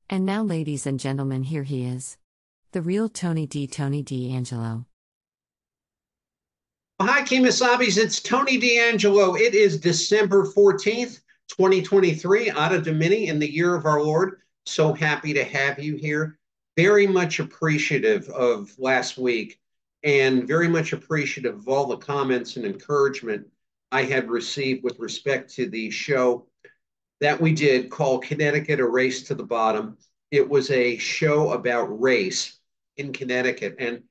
And now, ladies and gentlemen, here he is. The real Tony D'Angelo. Hi, Kemosabe's. It's Tony D'Angelo. It is December 14th, 2023, Ada Domini, in the year of our Lord. So happy to have you here. Very much appreciative of last week and very much appreciative of all the comments and encouragement I had received with respect to the show that we did called Connecticut, A Race to the Bottom. It was a show about race in Connecticut. And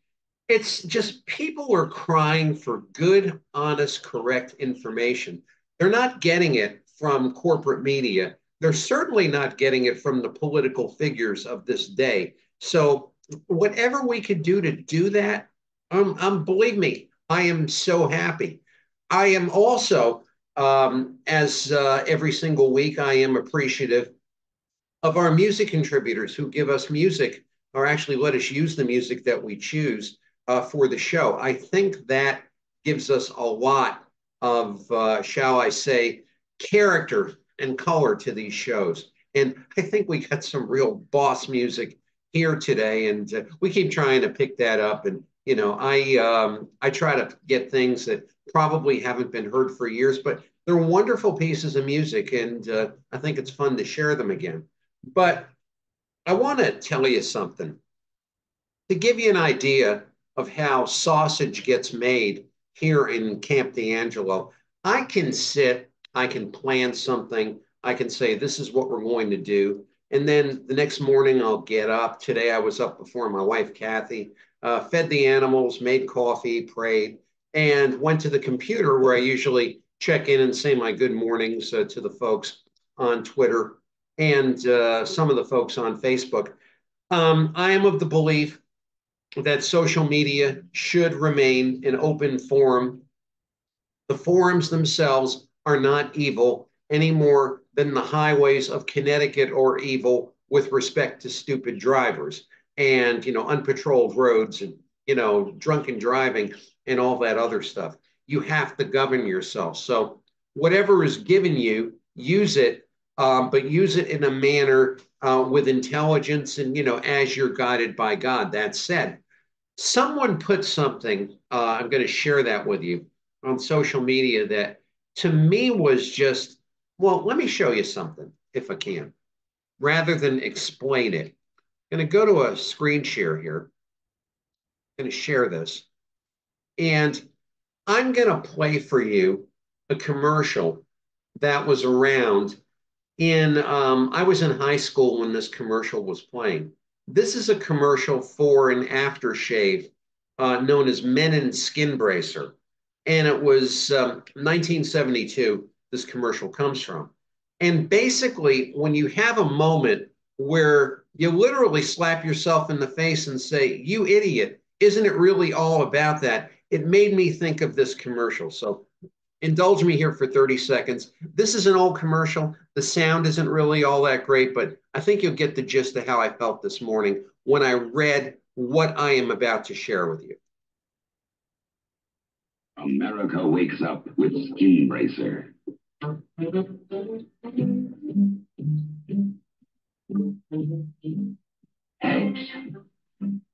it's just people are crying for good, honest, correct information. They're not getting it from corporate media. They're certainly not getting it from the political figures of this day. So whatever we could do to do that, believe me, I am so happy. I am also, as every single week, I am appreciative of our music contributors who give us music or actually let us use the music that we choose for the show. I think that gives us a lot of, shall I say, character and color to these shows. And I think we got some real boss music here today, and we keep trying to pick that up. And you know, I try to get things that probably haven't been heard for years, but they're wonderful pieces of music, and I think it's fun to share them again. But I want to tell you something to give you an idea of how sausage gets made here in Camp D'Angelo. I can sit, I can plan something, I can say, this is what we're going to do. And then the next morning I'll get up. Today I was up before my wife, Kathy, fed the animals, made coffee, prayed, and went to the computer where I usually check in and say my good mornings to the folks on Twitter and some of the folks on Facebook. I am of the belief that social media should remain an open forum. The forums themselves are not evil any more than the highways of Connecticut are evil with respect to stupid drivers and, you know, unpatrolled roads and, you know, drunken driving and all that other stuff. You have to govern yourself. So whatever is given you, use it, but use it in a manner with intelligence and, you know, as you're guided by God. That said, someone put something, I'm going to share that with you on social media that to me was just, well, let me show you something if I can, rather than explain it. I'm going to go to a screen share here. I'm going to share this. And I'm going to play for you a commercial that was around in, I was in high school when this commercial was playing. This is a commercial for an aftershave known as Menon Skin Bracer. And it was 1972, this commercial comes from. And basically, when you have a moment where you literally slap yourself in the face and say, "You idiot, isn't it really all about that?" It made me think of this commercial. So indulge me here for 30 seconds. This is an old commercial. The sound isn't really all that great, but I think you'll get the gist of how I felt this morning when I read what I am about to share with you. America wakes up with Skin Bracer. Hey,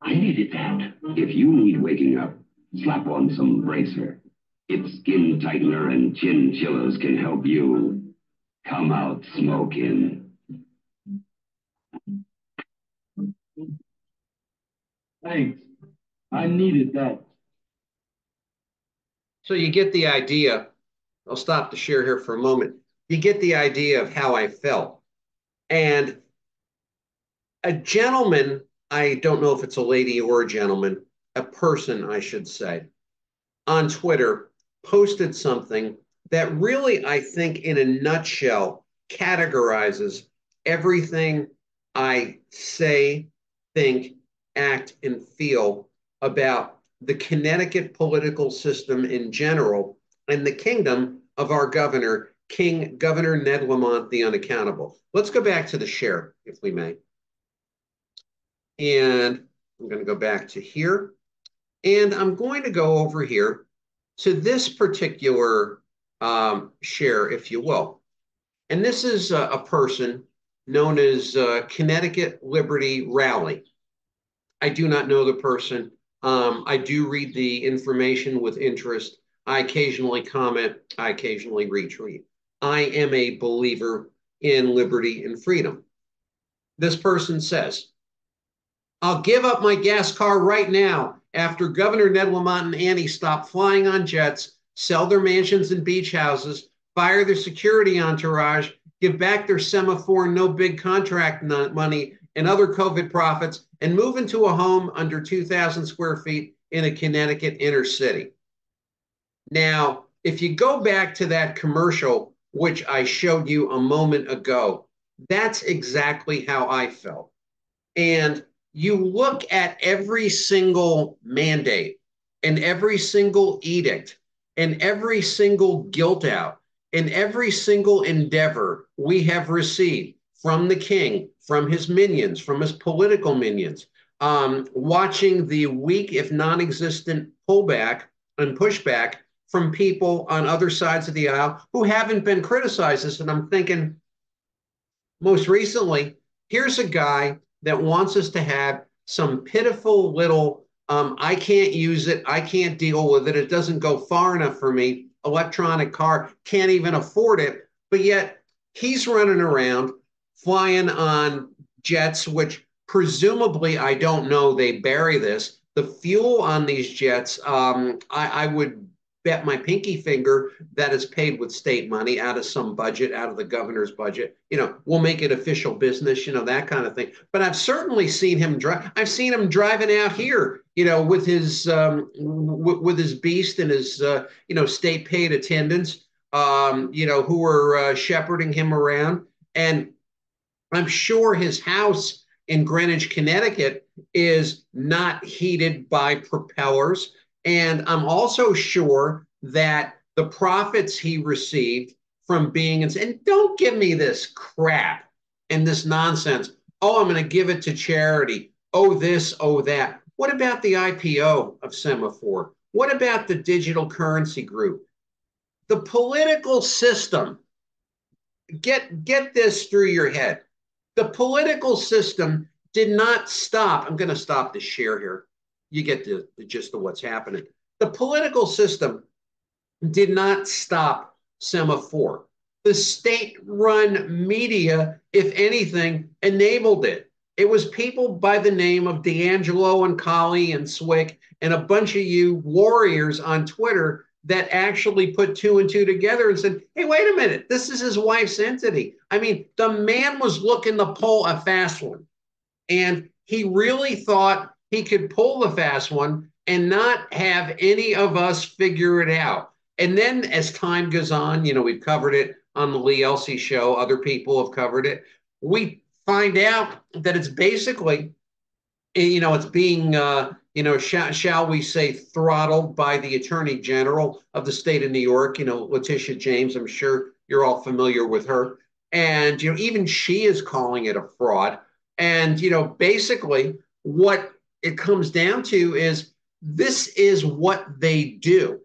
I needed that. If you need waking up, slap on some Bracer. Its skin tightener and chin chillers can help you come out smoking. Thanks. I needed that. So you get the idea. I'll stop to share here for a moment. You get the idea of how I felt. And a gentleman, I don't know if it's a lady or a gentleman, a person, I should say, on Twitter posted something that really, I think, in a nutshell, categorizes everything I say, think, act, and feel about the Connecticut political system in general and the kingdom of our governor, Governor Ned Lamont the Unaccountable. Let's go back to the share, if we may. And I'm going to go back to here. And I'm going to go over here to this particular share, if you will. And this is a person known as Connecticut Liberty Rally. I do not know the person. I do read the information with interest. I occasionally comment. I occasionally retweet. I am a believer in liberty and freedom. This person says, "I'll give up my gas car right now after Governor Ned Lamont and Annie stop flying on jets, sell their mansions and beach houses, fire their security entourage, give back their semaphore and no big contract money and other COVID profits, and move into a home under 2,000 square feet in a Connecticut inner city." Now, if you go back to that commercial, which I showed you a moment ago, that's exactly how I felt. And you look at every single mandate and every single edict and every single guilt out and every single endeavor we have received from the king, from his minions, from his political minions, watching the weak, if non-existent pullback and pushback from people on other sides of the aisle who haven't been criticized. And I'm thinking, most recently, here's a guy that wants us to have some pitiful little, I can't use it, I can't deal with it, it doesn't go far enough for me, electronic car, can't even afford it, but yet he's running around flying on jets, which presumably, I don't know, they bury this. The fuel on these jets, I would bet my pinky finger that is paid with state money out of some budget, out of the governor's budget. We'll make it official business, that kind of thing. But I've certainly seen him drive. I've seen him driving out here, with his beast and his state paid attendants, who are shepherding him around. And I'm sure his house in Greenwich, Connecticut is not heated by propellers. And I'm also sure that the profits he received from being, and don't give me this crap and this nonsense. Oh, I'm going to give it to charity. Oh, this, oh, that. What about the IPO of Semaphore? What about the digital currency group? The political system, get this through your head. The political system did not stop. I'm going to stop the share here. You get the gist of what's happening. The political system did not stop Semaphore. The state-run media, if anything, enabled it. It was people by the name of D'Angelo and Colley and Swick and a bunch of you warriors on Twitter that actually put two and two together and said, hey, wait a minute, this is his wife's entity. I mean, the man was looking to pull a fast one. And he really thought he could pull the fast one and not have any of us figure it out. And then as time goes on, we've covered it on the Lee Elsey show. Other people have covered it. We find out that it's basically, it's being, shall we say, throttled by the Attorney General of the state of New York, Letitia James. I'm sure you're all familiar with her. And, even she is calling it a fraud. And, basically what it comes down to is this is what they do.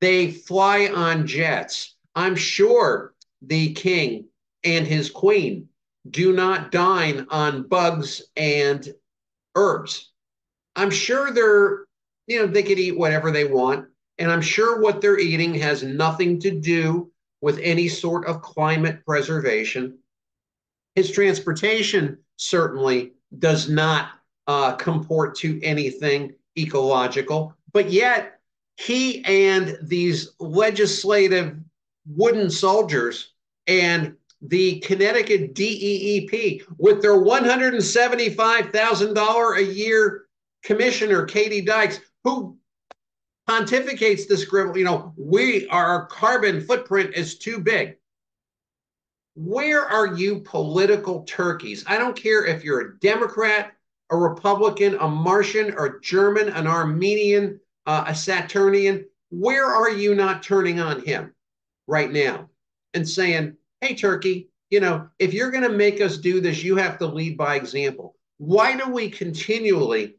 They fly on jets. I'm sure the king and his queen do not dine on bugs and herbs. I'm sure they could eat whatever they want. And I'm sure what they're eating has nothing to do with any sort of climate preservation. His transportation certainly does not comport to anything ecological, but yet he and these legislative wooden soldiers and the Connecticut DEEP with their $175,000 a year commissioner, Katie Dykes, who pontificates this scribble, our carbon footprint is too big. Where are you political turkeys? I don't care if you're a Democrat, a Republican, a Martian, or German, an Armenian, a Saturnian. Where are you not turning on him right now and saying, hey, Turkey, if you're going to make us do this, you have to lead by example. Why do we continually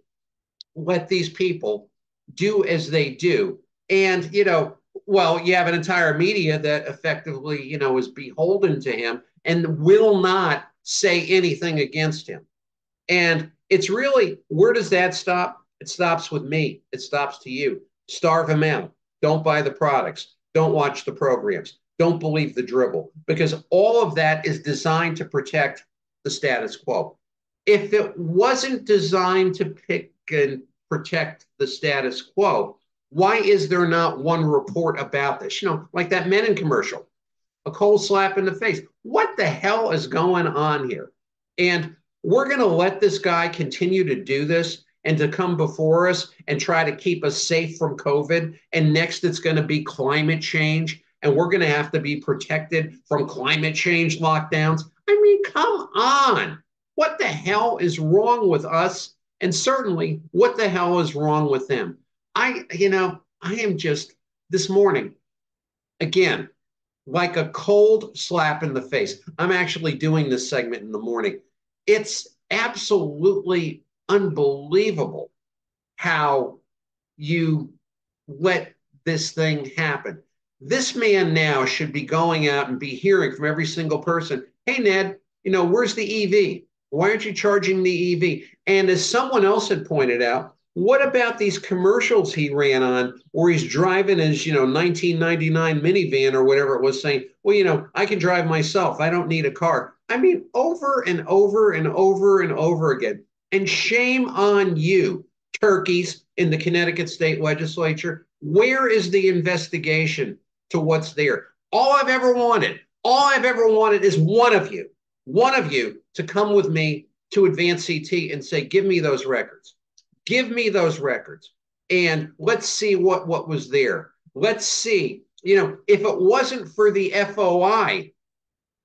let these people do as they do? And, you have an entire media that effectively, is beholden to him and will not say anything against him. And it's really, where does that stop? It stops with me. It stops to you. Starve him out. Don't buy the products. Don't watch the programs. Don't believe the dribble, because all of that is designed to protect the status quo. If it wasn't designed to pick and protect the status quo, why is there not one report about this? Like that Menon commercial, a cold slap in the face. What the hell is going on here? And we're going to let this guy continue to do this and to come before us and try to keep us safe from COVID. And next, it's going to be climate change. And we're going to have to be protected from climate change lockdowns. I mean, come on. What the hell is wrong with us? And certainly, what the hell is wrong with them? I am just this morning, again, like a cold slap in the face. I'm actually doing this segment in the morning. It's absolutely unbelievable how you let this thing happen. This man now should be going out and be hearing from every single person, hey, Ned, where's the EV? Why aren't you charging the EV? And as someone else had pointed out, what about these commercials he ran on where he's driving his, 1999 minivan or whatever it was, saying, well, I can drive myself. I don't need a car. I mean, over and over and over and over again. And shame on you, turkeys in the Connecticut state legislature. Where is the investigation to what's there? All I've ever wanted is one of you to come with me to Advanced CT and say, give me those records. Give me those records. And let's see what was there. Let's see, if it wasn't for the FOI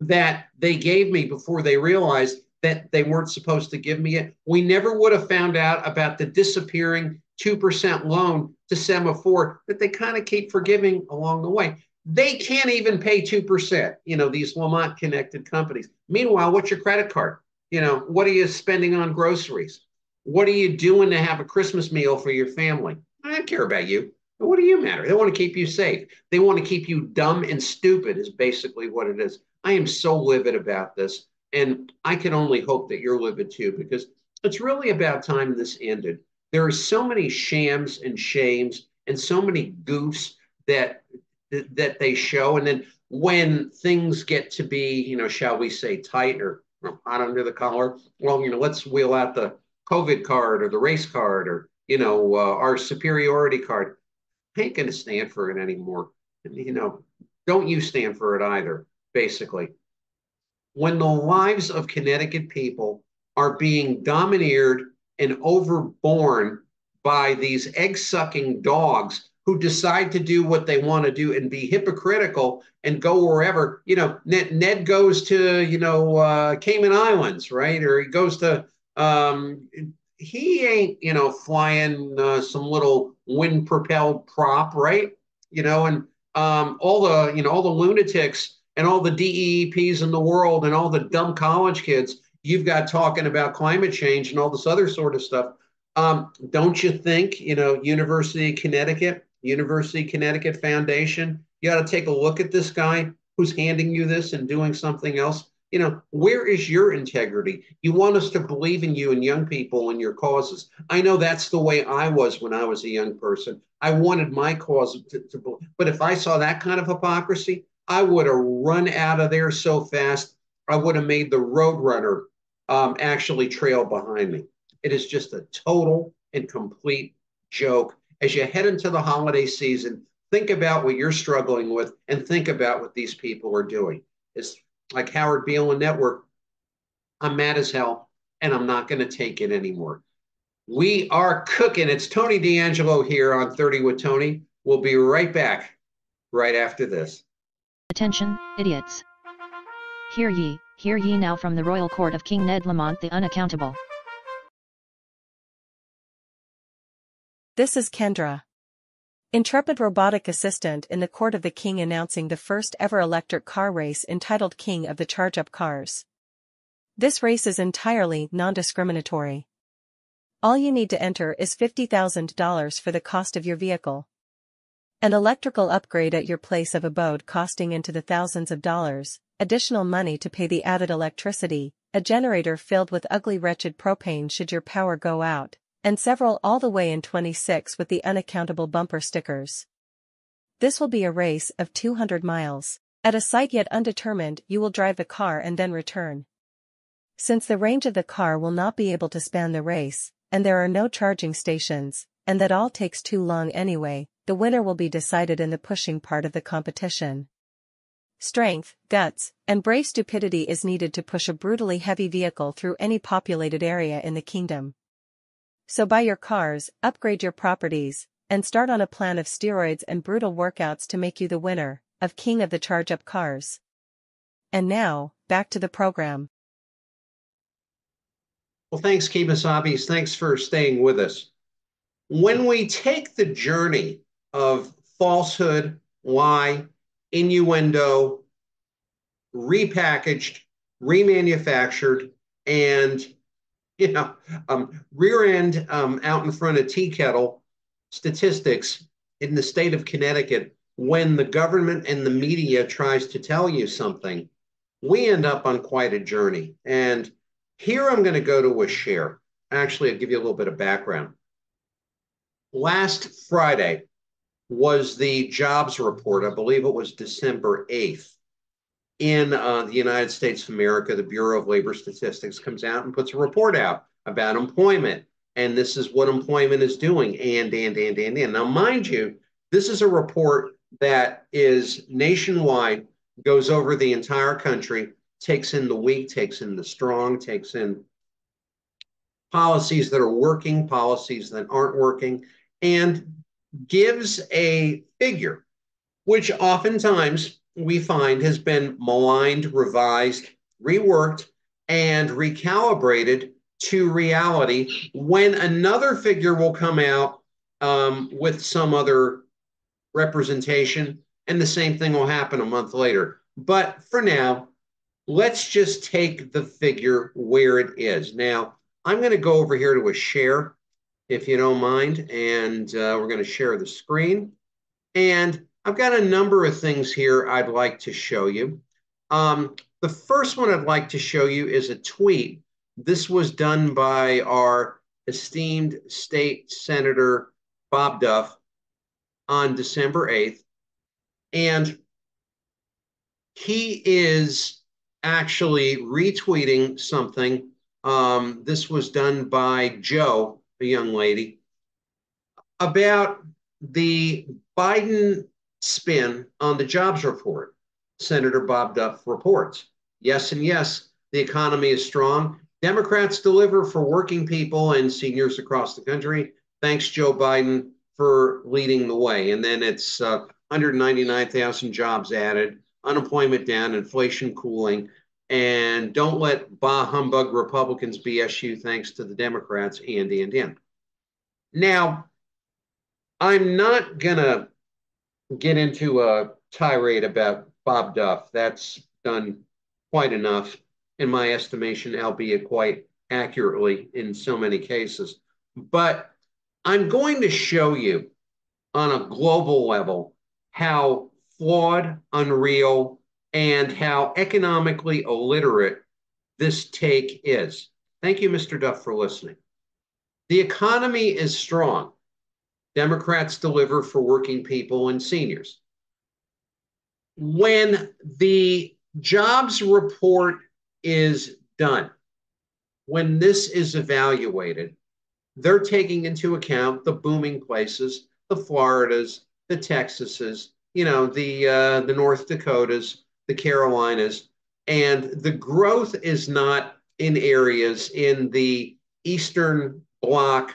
that they gave me before they realized that they weren't supposed to give me it, we never would have found out about the disappearing 2% loan to Semaphore that they kind of keep forgiving along the way. They can't even pay 2%, these Lamont connected companies. Meanwhile, what's your credit card? What are you spending on groceries? What are you doing to have a Christmas meal for your family? I don't care about you. What do you matter? They want to keep you safe. They want to keep you dumb and stupid is basically what it is. I am so livid about this. And I can only hope that you're livid too, because it's really about time this ended. There are so many shams and shames and so many goofs that they show. And then when things get to be, shall we say, tight or hot under the collar, well, let's wheel out the COVID card or the race card or, our superiority card. I ain't going to stand for it anymore. Don't you stand for it either, basically. When the lives of Connecticut people are being domineered and overborne by these egg-sucking dogs who decide to do what they want to do and be hypocritical and go wherever. Ned goes to, Cayman Islands, right? Or he goes to, he ain't, flying some little wind-propelled prop, right? And all the lunatics and all the DEEPs in the world and all the dumb college kids you've got talking about climate change and all this other sort of stuff. Don't you think, University of Connecticut Foundation, you got to take a look at this guy who's handing you this and doing something else? Where is your integrity? You want us to believe in you and young people and your causes. I know that's the way I was when I was a young person. I wanted my cause to but if I saw that kind of hypocrisy, I would have run out of there so fast. I would have made the roadrunner actually trail behind me. It is just a total and complete joke. As you head into the holiday season, think about what you're struggling with and think about what these people are doing. It's like Howard Beale and Network. I'm mad as hell, and I'm not going to take it anymore. We are cooking. It's Tony D'Angelo here on 30 with Tony. We'll be right back right after this. Attention, idiots. Hear ye now from the royal court of King Ned Lamont the Unaccountable. This is Kendra, intrepid robotic assistant in the court of the king, announcing the first ever electric car race entitled King of the Charge-Up Cars. This race is entirely non-discriminatory. All you need to enter is $50,000 for the cost of your vehicle. An electrical upgrade at your place of abode costing into the thousands of dollars, additional money to pay the added electricity, a generator filled with ugly wretched propane should your power go out, and several all the way in 26 with the unaccountable bumper stickers. This will be a race of 200 miles. At a site yet undetermined, you will drive the car and then return. Since the range of the car will not be able to span the race, and there are no charging stations, and that all takes too long anyway, the winner will be decided in the pushing part of the competition. Strength, guts, and brave stupidity is needed to push a brutally heavy vehicle through any populated area in the kingdom. So buy your cars, upgrade your properties, and start on a plan of steroids and brutal workouts to make you the winner of King of the Charge-Up Cars. And now, back to the program. Well, thanks, Kemasabis. Thanks for staying with us. When we take the journey of falsehood, lie, innuendo, repackaged, remanufactured, and rear end out in front of tea kettle statistics in the state of Connecticut, when the government and the media tries to tell you something, we end up on quite a journey. And here I'm going to go to a share. Actually, I'll give you a little bit of background. Last Friday was the jobs report. I believe it was December 8th. In the United States of America, the Bureau of Labor Statistics comes out and puts a report out about employment. And this is what employment is doing. And. Now, mind you, this is a report that is nationwide, goes over the entire country, takes in the weak, takes in the strong, takes in policies that are working, policies that aren't working, and gives a figure, which oftentimes we find has been maligned, revised, reworked, and recalibrated to reality, when another figure will come out with some other representation, and the same thing will happen a month later. But for now, let's just take the figure where it is. Now, I'm going to go over here to a share, if you don't mind, and we're going to share the screen. And I've got a number of things here I'd like to show you. The first one I'd like to show you is a tweet. This was done by our esteemed state senator, Bob Duff, on December 8th. And he is actually retweeting something. This was done by Joe, a young lady, about the Biden spin on the jobs report. Senator Bob Duff reports, yes, and yes, the economy is strong. Democrats deliver for working people and seniors across the country. Thanks, Joe Biden, for leading the way. And then it's 199,000 jobs added, unemployment down, inflation cooling. And don't let bah humbug Republicans BS you, thanks to the Democrats, and. Now, I'm not going to get into a tirade about Bob Duff. That's done quite enough, in my estimation, albeit quite accurately in so many cases. But I'm going to show you on a global level how flawed, unreal, and how economically illiterate this take is. Thank you, Mr. Duff, for listening. The economy is strong. Democrats deliver for working people and seniors. When the jobs report is done, when this is evaluated, they're taking into account the booming places, the Floridas, the Texases, the North Dakotas, the Carolinas, and the growth is not in areas in the Eastern Bloc,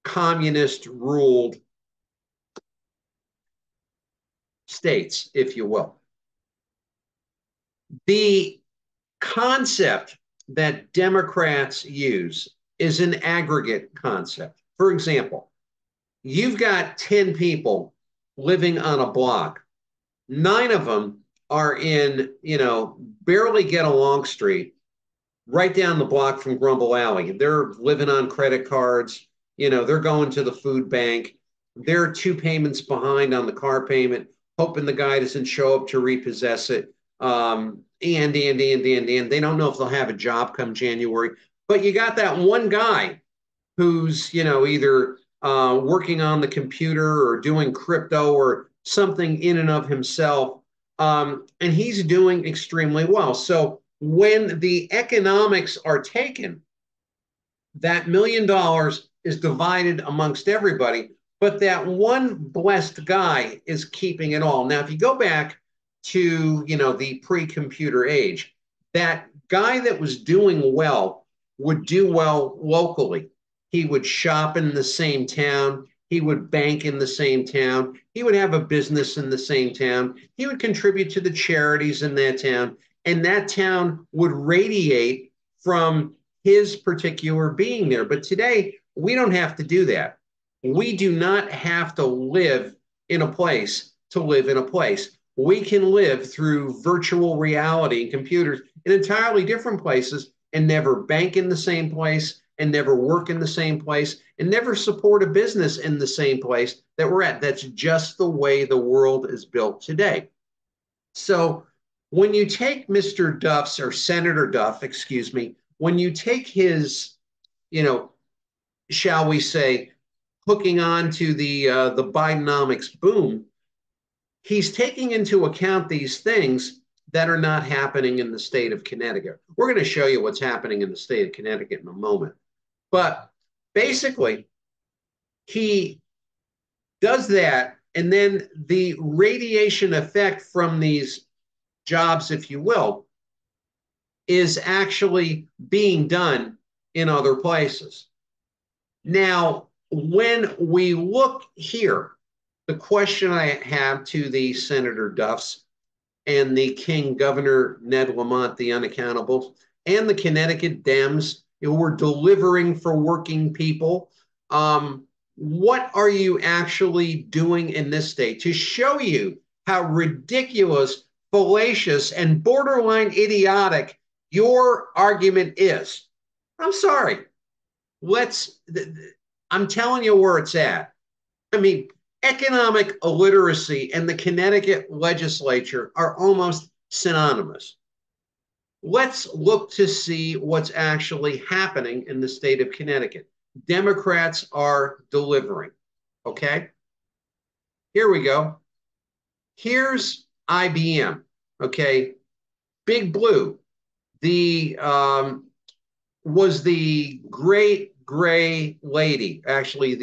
communist-ruled states, if you will. The concept that Democrats use is an aggregate concept. For example, you've got 10 people living on a block. 9 of them are in, barely get along street, right down the block from Grumble Alley. They're living on credit cards. They're going to the food bank. They're 2 payments behind on the car payment, hoping the guy doesn't show up to repossess it. And they don't know if they'll have a job come January. But you got that one guy who's, either working on the computer or doing crypto or something in and of himself. And he's doing extremely well. So when the economics are taken, that $1 million is divided amongst everybody, but that one blessed guy is keeping it all. Now, if you go back to, the pre-computer age, that guy that was doing well would do well locally. He would shop in the same town. He would bank in the same town. He would have a business in the same town. He would contribute to the charities in that town. And that town would radiate from his particular being there. But today, we don't have to do that. We do not have to live in a place to live in a place. We can live through virtual reality and computers in entirely different places and never bank in the same place and never work in the same place and never support a business in the same place that we're at. That's just the way the world is built today. So when you take Mr. Duff's, or Senator Duff, excuse me, when you take his, shall we say, hooking on to the Bidenomics boom, he's taking into account these things that are not happening in the state of Connecticut. We're going to show you what's happening in the state of Connecticut in a moment. But basically, he does that, and then the radiation effect from these jobs, if you will, is actually being done in other places. Now, when we look here, the question I have to the Senator Duffs and the King Governor Ned Lamont, the unaccountables, and the Connecticut Dems who are delivering for working people, what are you actually doing in this state to show you how ridiculous, fallacious, and borderline idiotic your argument is? I'm sorry. I'm telling you where it's at. I mean, economic illiteracy and the Connecticut legislature are almost synonymous. Let's look to see what's actually happening in the state of Connecticut. Democrats are delivering. Okay? Here we go. Here's IBM. Okay? Big Blue. Was the great gray lady, actually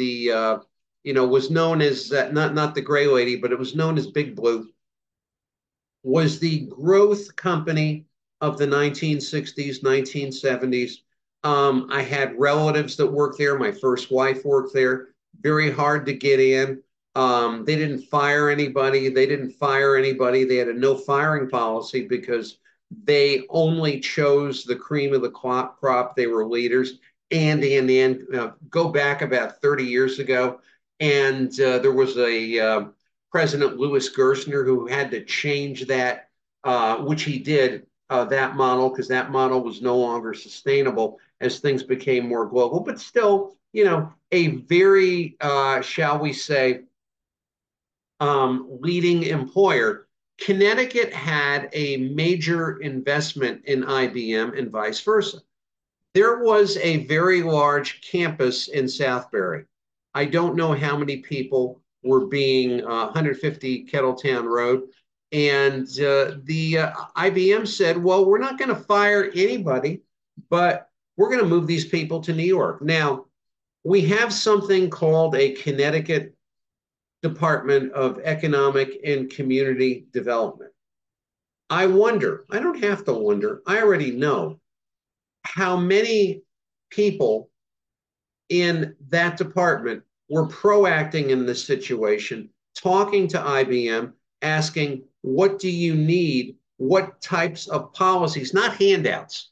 was known as not the gray lady, but it was known as Big Blue, was the growth company of the 1960s, 1970s, I had relatives that worked there. My first wife worked there. Very hard to get in. They didn't fire anybody. They didn't fire anybody. They had a no firing policy because they only chose the cream of the crop. They were leaders. And in the end, go back about 30 years ago, and there was a President Louis Gerstner who had to change that, which he did, that model, because that model was no longer sustainable as things became more global. But still, a very, shall we say, leading employer. Connecticut had a major investment in IBM and vice versa. There was a very large campus in Southbury. I don't know how many people were being 150 Kettletown Road. And the IBM said, well, we're not going to fire anybody, but we're going to move these people to New York. Now, we have something called a Connecticut Department of Economic and Community Development. I wonder, I don't have to wonder, I already know how many people in that department were proacting in this situation, talking to IBM, asking, what do you need? What types of policies, not handouts,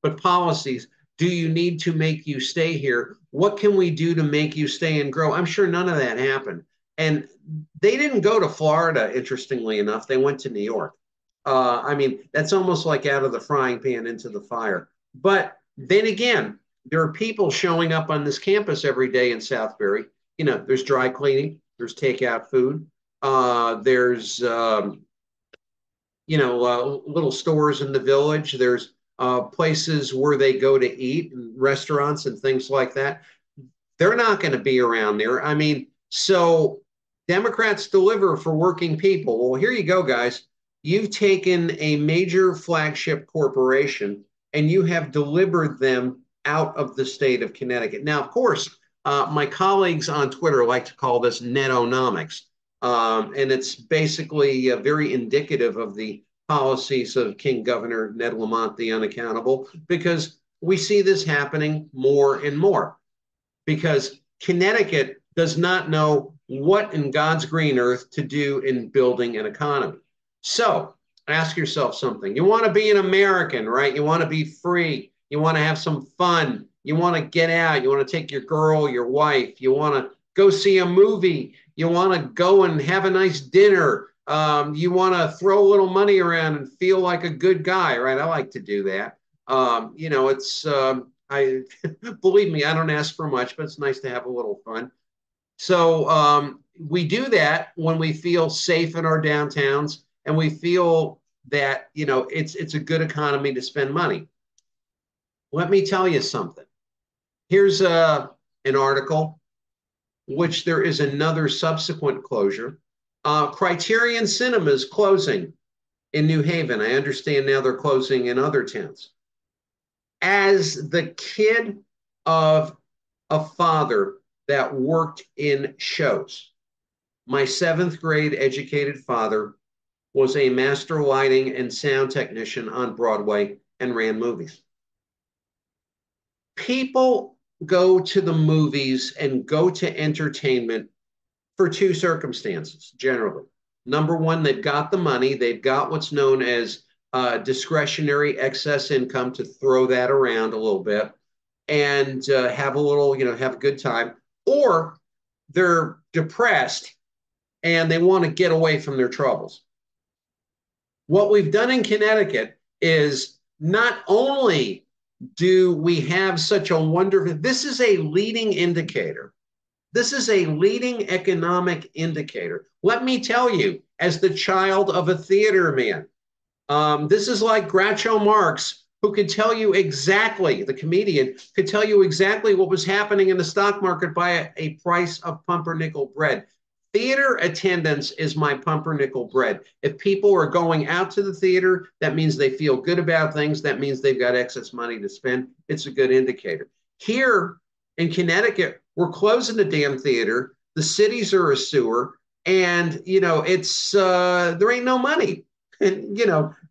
but policies do you need to make you stay here? What can we do to make you stay and grow? I'm sure none of that happened. And they didn't go to Florida, interestingly enough. They went to New York. I mean, that's almost like out of the frying pan into the fire. But then again, there are people showing up on this campus every day in Southbury. There's dry cleaning, there's takeout food, there's little stores in the village. There's places where they go to eat, and restaurants and things like that. They're not going to be around there. I mean, so Democrats deliver for working people. Well, here you go, guys. You've taken a major flagship corporation and you have delivered them out of the state of Connecticut. Now, of course, my colleagues on Twitter like to call this NEDDO-nomics. And it's basically very indicative of the policies of King Governor Ned Lamont the Unaccountable, because we see this happening more and more, because Connecticut does not know what in God's green earth to do in building an economy. So ask yourself something. You want to be an American, right? You want to be free. You want to have some fun. You want to get out. You want to take your girl, your wife. You want to go see a movie. You want to go and have a nice dinner. You want to throw a little money around and feel like a good guy, right? I like to do that. I believe me, I don't ask for much, but it's nice to have a little fun. So we do that when we feel safe in our downtowns and we feel that, it's a good economy to spend money. Let me tell you something. Here's an article, which there is another subsequent closure. Criterion Cinema is closing in New Haven. I understand now they're closing in other towns. As the kid of a father that worked in shows, my 7th grade educated father was a master lighting and sound technician on Broadway and ran movies. People go to the movies and go to entertainment for 2 circumstances, generally. Number one, they've got the money. They've got what's known as discretionary excess income to throw that around a little bit and have a little, have a good time. Or they're depressed and they want to get away from their troubles. What we've done in Connecticut is not only do we have such a wonderful, this is a leading indicator. This is a leading economic indicator. Let me tell you, as the child of a theater man, this is like Groucho Marx, who could tell you exactly, the comedian, could tell you exactly what was happening in the stock market by a price of pumpernickel bread. Theater attendance is my pumpernickel bread. If people are going out to the theater, that means they feel good about things. That means they've got excess money to spend. It's a good indicator. Here in Connecticut, we're closing the damn theater. The cities are a sewer, and it's there ain't no money. And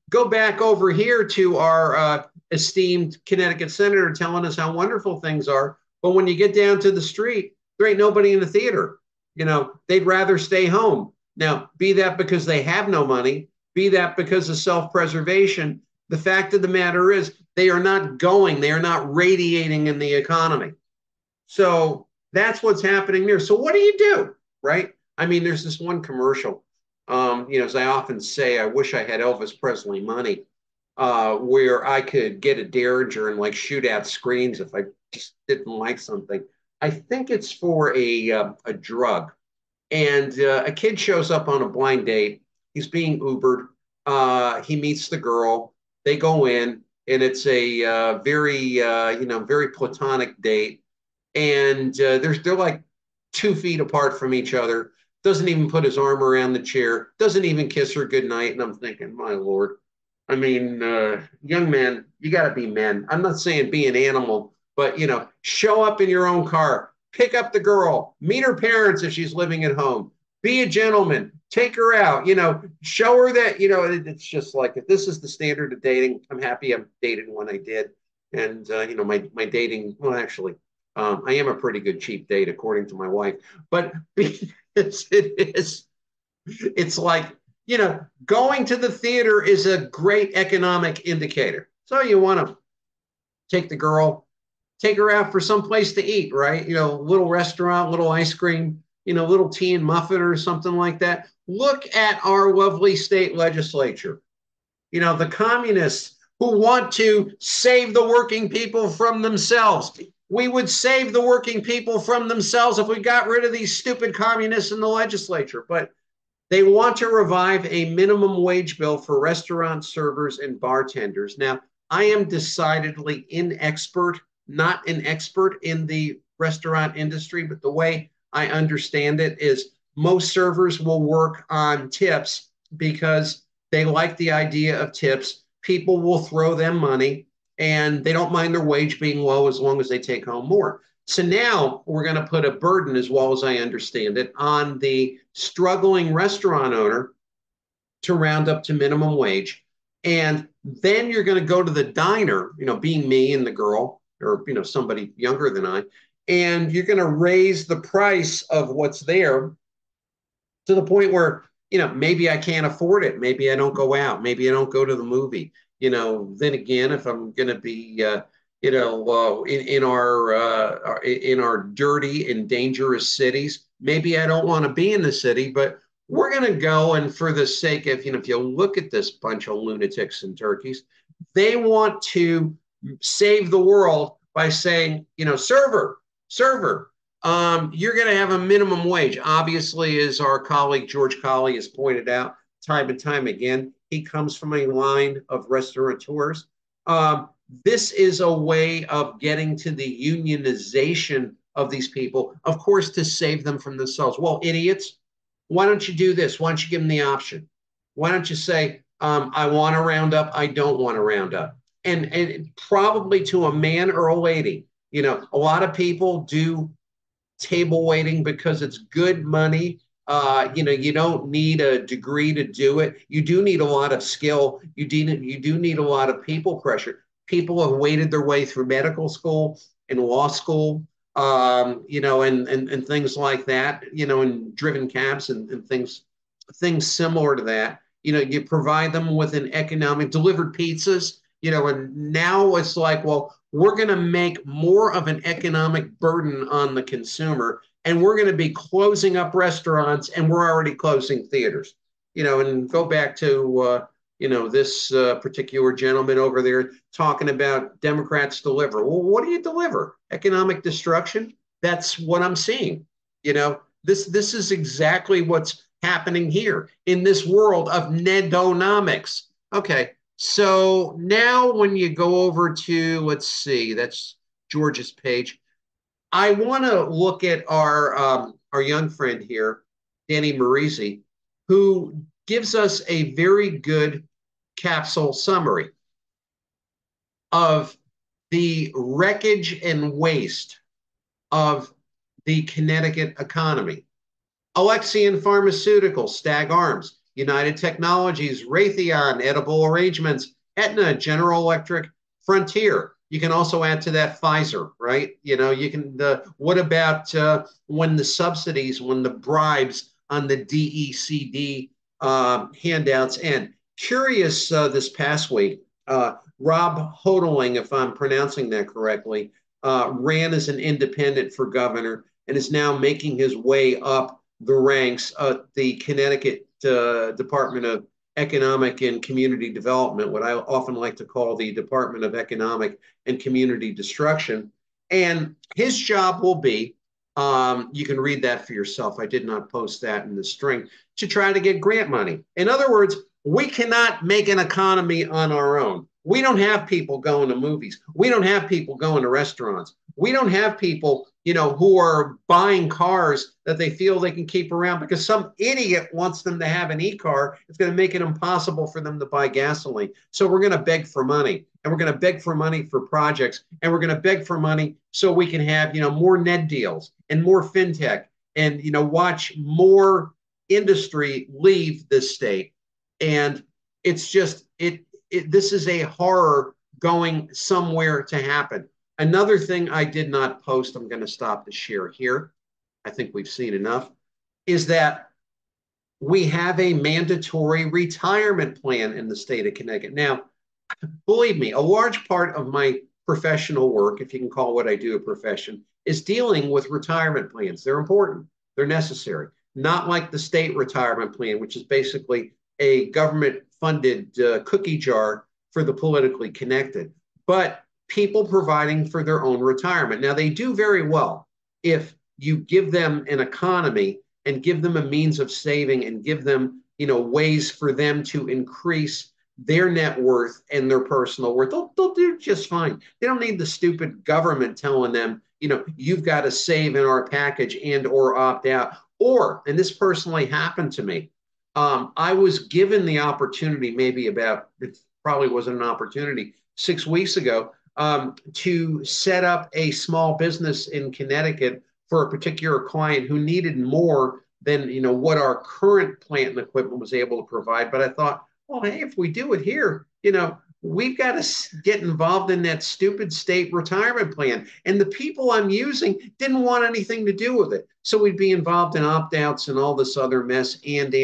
go back over here to our esteemed Connecticut senator telling us how wonderful things are. But when you get down to the street, there ain't nobody in the theater. They'd rather stay home. Now, be that because they have no money, be that because of self-preservation. The fact of the matter is they are not radiating in the economy. So that's what's happening there. So what do you do, right? I mean, there's this one commercial. As I often say, I wish I had Elvis Presley money, where I could get a Derringer and like shoot out screens if I just didn't like something. I think it's for a drug, and a kid shows up on a blind date. He's being Ubered. He meets the girl. They go in, and it's a very platonic date. And they're like 2 feet apart from each other. Doesn't even put his arm around the chair. Doesn't even kiss her goodnight. And I'm thinking, my Lord. I mean, young men, you got to be men. I'm not saying be an animal, but, show up in your own car, pick up the girl, meet her parents if she's living at home, be a gentleman, take her out, show her that, it's just like, if this is the standard of dating, I'm happy I'm dated when I did. And, my dating, well, actually, I am a pretty good cheap date, according to my wife, but it's like, going to the theater is a great economic indicator. So you want to take the girl, take her out for some place to eat, right? Little restaurant, little ice cream, little tea and muffin or something like that. Look at our lovely state legislature. The communists who want to save the working people from themselves. We would save the working people from themselves if we got rid of these stupid communists in the legislature. But they want to revive a minimum wage bill for restaurant servers and bartenders. Now, I am decidedly not an expert in the restaurant industry, but the way I understand it is most servers will work on tips because they like the idea of tips. People will throw them money and they don't mind their wage being low as long as they take home more. So now we're going to put a burden, as well as I understand it, on the struggling restaurant owner to round up to minimum wage. And then you're going to go to the diner, being me and the girl, or, somebody younger than I, and you're going to raise the price of what's there to the point where, maybe I can't afford it. Maybe I don't go out. Maybe I don't go to the movie. Then again, if I'm going to be, in our dirty and dangerous cities, maybe I don't want to be in the city, but we're going to go. And for the sake of, if you look at this bunch of lunatics and turkeys, they want to save the world by saying, server, you're going to have a minimum wage. Obviously, as our colleague George Colley has pointed out time and time again, he comes from a line of restaurateurs. This is a way of getting to the unionization of these people, of course, to save them from themselves. Well, idiots, why don't you do this? Why don't you give them the option? Why don't you say, I want to round up, I don't want to round up? And probably to a man or a lady, a lot of people do table waiting because it's good money. You don't need a degree to do it. You do need a lot of skill. You do need a lot of people pressure. People have waited their way through medical school and law school, and things like that, and driven cabs and things similar to that. You provide them with an economic delivered pizzas, and now it's like, well, we're going to make more of an economic burden on the consumer, and we're going to be closing up restaurants, and we're already closing theaters, and go back to, this particular gentleman over there talking about Democrats deliver. Well, what do you deliver? Economic destruction? That's what I'm seeing. This is exactly what's happening here in this world of NEDDO-nomics. Okay, so now when you go over to, let's see, that's George's page. I want to look at our young friend here, Danny Marisi, who gives us a very good capsule summary of the wreckage and waste of the Connecticut economy. Alexian Pharmaceuticals, Stag Arms, United Technologies, Raytheon, Edible Arrangements, Aetna, General Electric, Frontier. You can also add to that Pfizer, right? You can, what about when the subsidies, when the bribes on the DECD handouts end? Curious this past week, Rob Hoteling, if I'm pronouncing that correctly, ran as an independent for governor and is now making his way up the ranks at the Connecticut Department of Economic and Community Development, what I often like to call the Department of Economic and Community Destruction. And his job will be, you can read that for yourself. I did not post that in the string, to try to get grant money. In other words, we cannot make an economy on our own. We don't have people going to movies. We don't have people going to restaurants. We don't have people, who are buying cars that they feel they can keep around because some idiot wants them to have an e-car. It's going to make it impossible for them to buy gasoline. So we're going to beg for money, and we're going to beg for money for projects, and we're going to beg for money so we can have, more NED deals and more fintech and, watch more industry leave this state. And it's just, this is a horror going somewhere to happen. Another thing I did not post, I'm going to stop the share here. I think we've seen enough, is that we have a mandatory retirement plan in the state of Connecticut. Now, believe me, a large part of my professional work, if you can call what I do a profession, is dealing with retirement plans. They're important. They're necessary. Not like the state retirement plan, which is basically a government-funded cookie jar for the politically connected, but people providing for their own retirement. Now, they do very well if you give them an economy and give them a means of saving and give them, ways for them to increase their net worth and their personal worth. They'll do just fine. They don't need the stupid government telling them, you've got to save in our package and or opt out. Or, and this personally happened to me, I was given the opportunity, it probably wasn't an opportunity, 6 weeks ago, to set up a small business in Connecticut for a particular client who needed more than what our current plant and equipment was able to provide. But I thought, well, hey, if we do it here, we've got to get involved in that stupid state retirement plan. And the people I'm using didn't want anything to do with it. So we'd be involved in opt-outs and all this other mess, and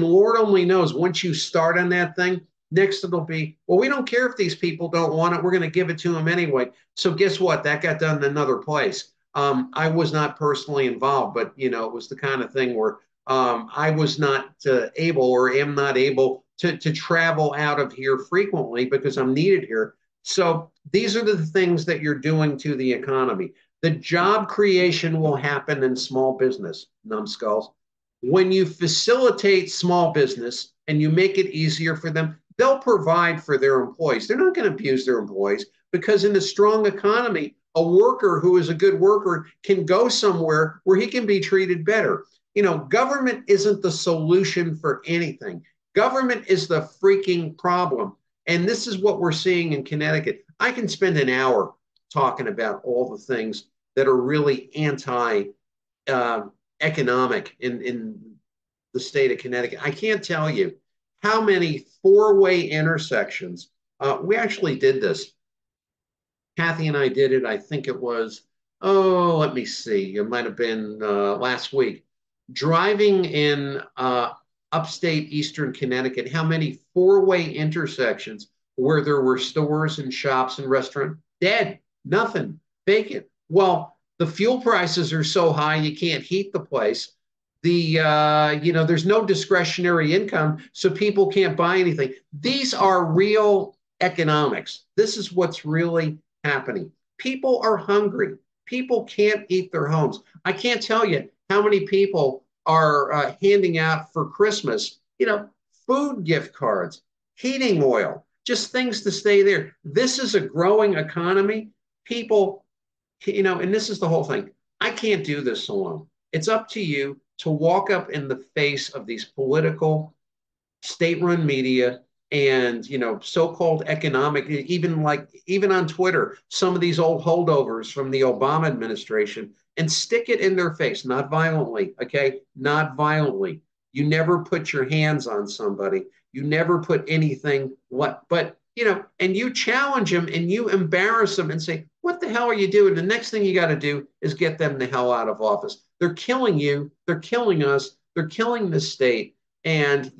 Lord only knows, once you start on that thing, next it'll be, well, we don't care if these people don't want it. We're going to give it to them anyway. So guess what? That got done in another place. I was not personally involved, but, it was the kind of thing where I was not able or am not able to travel out of here frequently because I'm needed here. So these are the things that you're doing to the economy. The job creation will happen in small business, numbskulls. When you facilitate small business and you make it easier for them, they'll provide for their employees. They're not going to abuse their employees because in a strong economy, a worker who is a good worker can go somewhere where he can be treated better. Government isn't the solution for anything. Government is the freaking problem. And this is what we're seeing in Connecticut. I can spend an hour talking about all the things that are really anti-economic in the state of Connecticut. I can't tell you how many four-way intersections. We actually did this. Kathy and I did it. I think it was, let me see. It might have been last week. Driving in upstate Eastern Connecticut, how many four-way intersections where there were stores and shops and restaurants? Dead, nothing, vacant. Well, the fuel prices are so high you can't heat the place. There's no discretionary income, so people can't buy anything. These are real economics. This is what's really happening. People are hungry. People can't eat their homes. I can't tell you how many people are handing out for Christmas, food gift cards, heating oil, just things to stay there. This is a growing economy. People, and this is the whole thing. I can't do this alone. It's up to you to walk up in the face of these political, state-run media and so-called economic, even on Twitter, some of these old holdovers from the Obama administration, and stick it in their face, not violently, okay? Not violently. You never put your hands on somebody. You never put anything but and you challenge them and you embarrass them and say, what the hell are you doing? The next thing you got to do is get them the hell out of office. They're killing you. They're killing us. They're killing the state. And,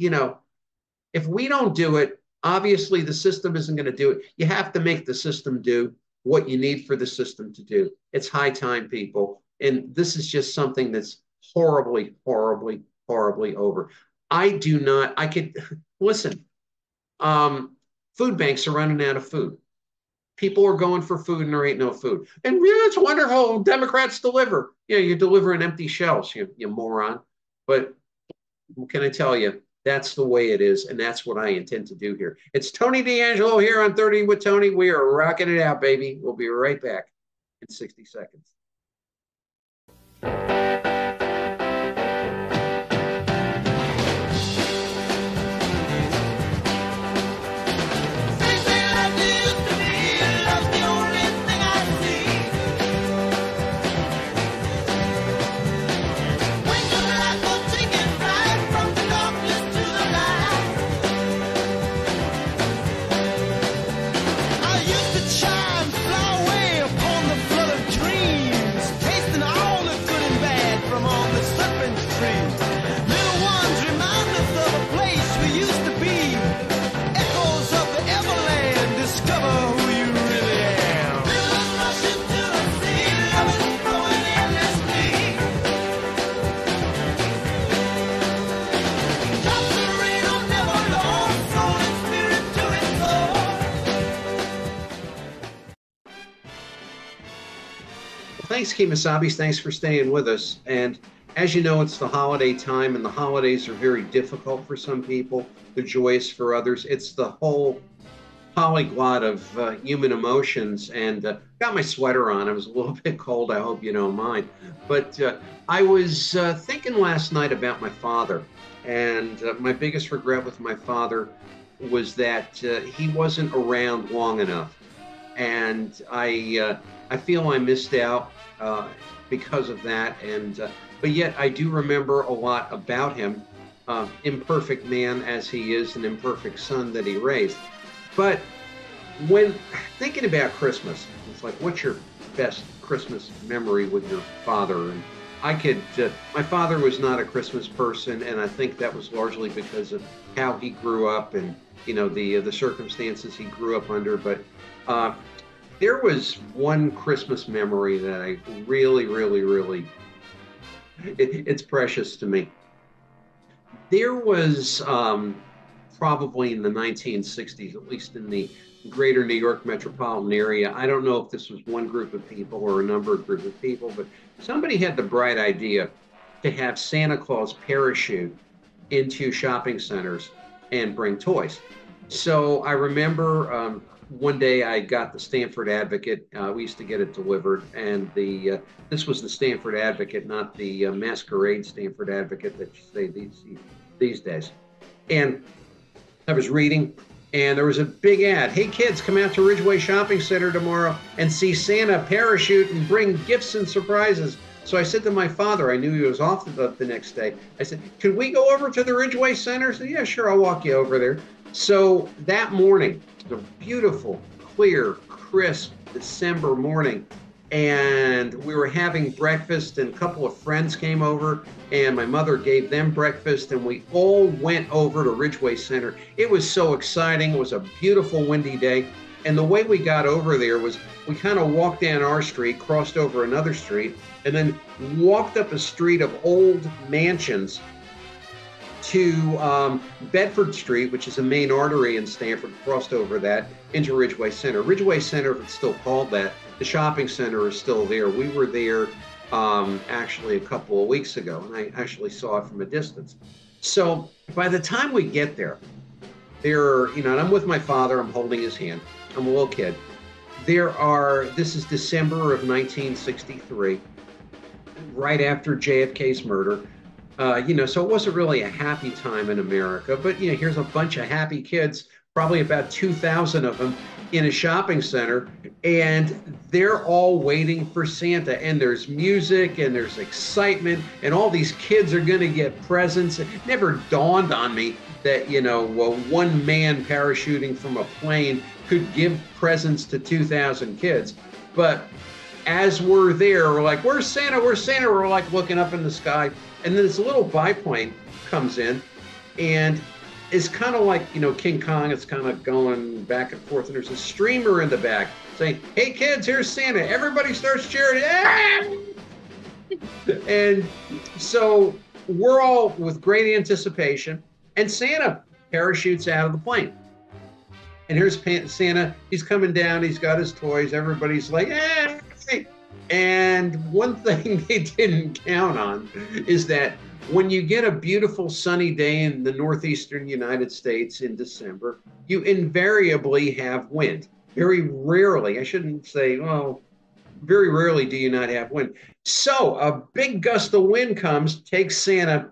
if we don't do it, obviously the system isn't going to do it. You have to make the system do what you need for the system to do. It's high time, people. And this is just something that's horribly, horribly, horribly over. Listen, food banks are running out of food. People are going for food and there ain't no food. And yeah, it's wonderful. Democrats deliver. Yeah, you're delivering empty shells, you moron. But what can I tell you? That's the way it is, and that's what I intend to do here. It's Tony D'Angelo here on 30 with Tony. We are rocking it out, baby. We'll be right back in 60 seconds. Thanks, Kimasabis. Thanks for staying with us. And as you know, it's the holiday time, and the holidays are very difficult for some people. They're joyous for others. It's the whole polyglot of human emotions. And got my sweater on. I was a little bit cold. I hope you don't mind. But I was thinking last night about my father. And my biggest regret with my father was that he wasn't around long enough. And I feel I missed out because of that. And but yet I do remember a lot about him, imperfect man as he is, an imperfect son that he raised. But when thinking about Christmas, it's like, what's your best Christmas memory with your father? And I could, my father was not a Christmas person, and I think that was largely because of how he grew up and, the circumstances he grew up under. But there was one Christmas memory that I really, really, really, it's precious to me. There was probably in the 1960s, at least in the greater New York metropolitan area. I don't know if this was one group of people or a number of groups of people, but somebody had the bright idea to have Santa Claus parachute into shopping centers and bring toys. So I remember one day I got the Stanford Advocate. We used to get it delivered, and this was the Stanford Advocate, not the masquerade Stanford Advocate that you say these days. And I was reading, and there was a big ad. Hey kids, come out to Ridgeway Shopping Center tomorrow and see Santa parachute and bring gifts and surprises. So I said to my father, I knew he was off the next day. I said, could we go over to the Ridgeway Center? He said, yeah, sure, I'll walk you over there. So that morning, the beautiful, clear, crisp December morning, and we were having breakfast, and a couple of friends came over, and my mother gave them breakfast, and we all went over to Ridgeway Center. It was so exciting. It was a beautiful, windy day. And the way we got over there was we kind of walked down our street, crossed over another street, and then walked up a street of old mansions to Bedford Street, which is a main artery in Stanford, crossed over that into Ridgeway Center. Ridgeway Center, if it's still called that, the shopping center is still there. We were there actually a couple of weeks ago, and I actually saw it from a distance. So by the time we get there, and I'm with my father, I'm holding his hand. I'm a little kid. This is December of 1963, right after JFK's murder. So it wasn't really a happy time in America, but here's a bunch of happy kids, probably about 2,000 of them in a shopping center, and they're all waiting for Santa, and there's music and there's excitement, and all these kids are going to get presents. It never dawned on me that, well, one man parachuting from a plane could give presents to 2,000 kids. But as we're there, we're like, where's Santa? Where's Santa? We're like looking up in the sky. And then this little biplane comes in and it's kind of like, King Kong. It's kind of going back and forth. And there's a streamer in the back saying, hey, kids, here's Santa. Everybody starts cheering. Ah! And so we're all with great anticipation. And Santa parachutes out of the plane. And here's Santa. He's coming down. He's got his toys. Everybody's like, hey. And one thing they didn't count on is that when you get a beautiful sunny day in the northeastern United States in December, you invariably have wind. Very rarely, I shouldn't say, well, very rarely do you not have wind. So a big gust of wind comes, takes Santa,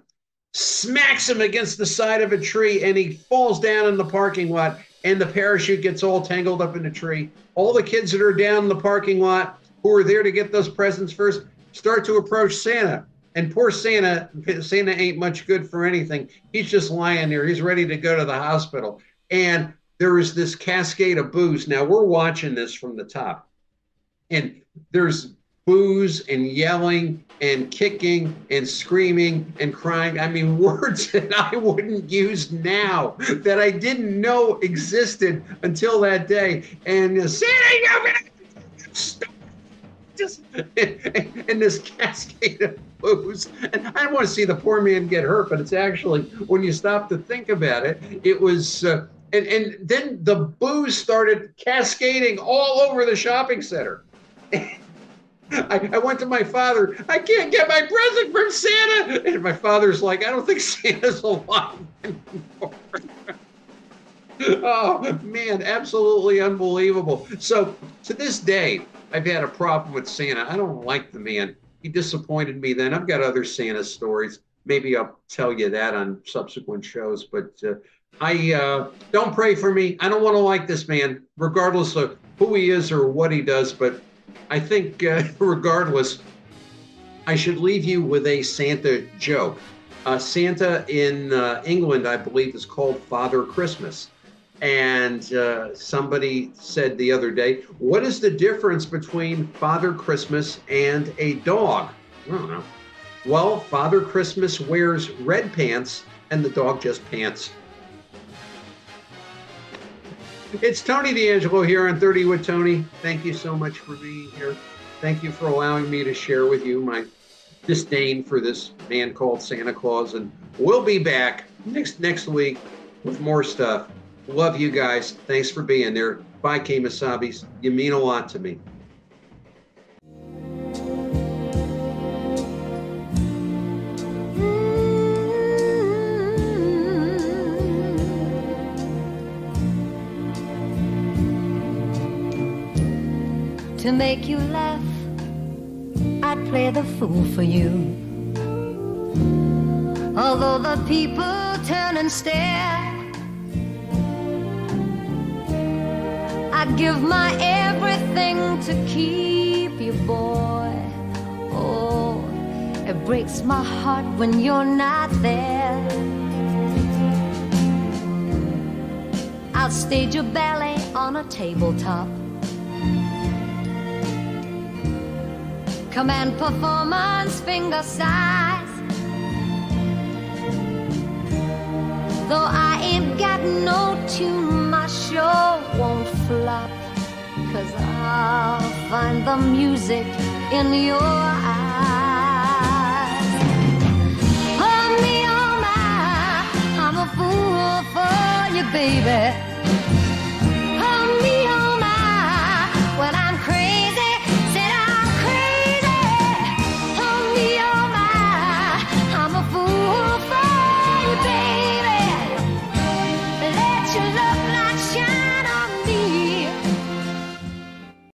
smacks him against the side of a tree, and he falls down in the parking lot, and the parachute gets all tangled up in the tree. All the kids that are down in the parking lot who are there to get those presents first start to approach Santa. And poor Santa ain't much good for anything. He's just lying there. He's ready to go to the hospital. And there is this cascade of boos. Now, we're watching this from the top. And there's boos and yelling and kicking and screaming and crying. I mean, words that I wouldn't use now, that I didn't know existed until that day. And Santa, and this cascade of boos. And I don't want to see the poor man get hurt, but it's actually, when you stop to think about it, it was, and then the boos started cascading all over the shopping center. I went to my father, I can't get my present from Santa. And my father's like, I don't think Santa's alive anymore. Oh, man, absolutely unbelievable. So to this day, I've had a problem with Santa. I don't like the man. He disappointed me then. I've got other Santa stories. Maybe I'll tell you that on subsequent shows. But I don't pray for me. I don't want to like this man, regardless of who he is or what he does. But I think regardless, I should leave you with a Santa joke. Santa in England, I believe, is called Father Christmas. And somebody said the other day, what is the difference between Father Christmas and a dog? I don't know. Well, Father Christmas wears red pants and the dog just pants. It's Tony D'Angelo here on 30 with Tony. Thank you so much for being here. Thank you for allowing me to share with you my disdain for this man called Santa Claus. And we'll be back next week with more stuff. Love you guys. Thanks for being there. Bye, Kemasabis. You mean a lot to me. To make you laugh, I'd play the fool for you. Although the people turn and stare, I'd give my everything to keep you, boy. Oh, it breaks my heart when you're not there. I'll stage a ballet on a tabletop, command performance finger size. Though I ain't got no tune, my show won't flop, 'cause I'll find the music in your eyes. Oh me, oh my, I'm a fool for you, baby.